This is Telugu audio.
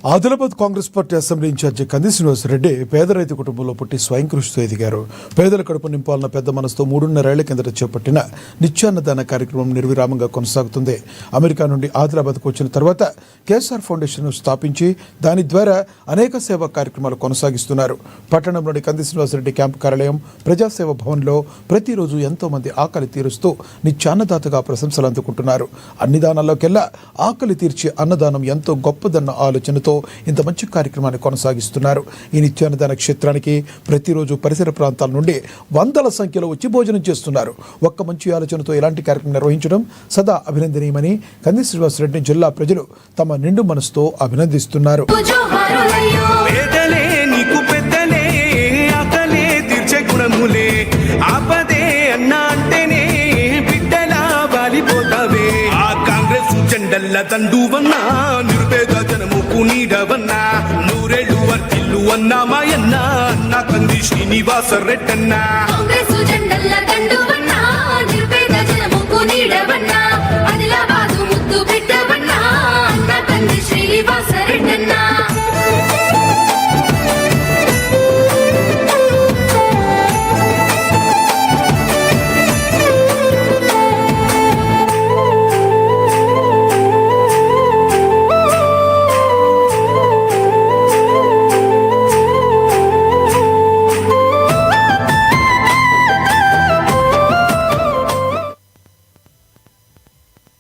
Adilabad Congress party assembly incharge Kandi Srinivas Reddy పేద రైతు కుటుంబంలో పుట్టి స్వయం కృషితో ఎదిగారు. పేదల కడుపు నింపాలన్న పెద్ద మనసుతో 3.5 ఏళ్ల కిందట చేపట్టిన నిత్యాన్నదాన కార్యక్రమం నిర్విరామంగా కొనసాగుతుంది. అమెరికా నుండి ఆదిలాబాద్కు వచ్చిన తర్వాత కేఎస్ఆర్ ఫౌండేషన్ స్థాపించి దాని ద్వారా అనేక సేవా కార్యక్రమాలు కొనసాగిస్తున్నారు. పట్టణంలోని కంది శ్రీనివాస్ రెడ్డి క్యాంపు కార్యాలయం ప్రజాసేవ భవన్లో ప్రతిరోజు ఎంతో మంది ఆకలి తీరుస్తూ నిత్యాన్నదాతగా ప్రశంసలు అందుకుంటున్నారు. అన్ని దానాల్లోకెల్లా ఆకలి తీర్చే అన్నదానం ఎంతో గొప్పదన్న ఆలోచనతో ఇంత మంచి కార్యక్రమాన్ని కొనసాగిస్తున్నారు. ఈ నిత్యాన్నదాన క్షేత్రానికి ప్రతిరోజు పరిసర ప్రాంతాల నుండి వందల సంఖ్యలో వచ్చి భోజనం చేస్తున్నారు. ఒక్క మంచి ఆలోచనతో ఇలాంటి కార్యక్రమం నిర్వహించడం సదా అభినందనీయమని కంది శ్రీనివాస్ రెడ్డి జిల్లా ప్రజలు తమ నిండు మనసుతో అభినందిస్తున్నారు. దండువన్నా నిరుపేద జనముకు నీడవన్నా నూరేళ్ళు వర్తిల్లు అన్నా మాయన్నా అన్న కంది శ్రీనివాస రెడ్డన్నా.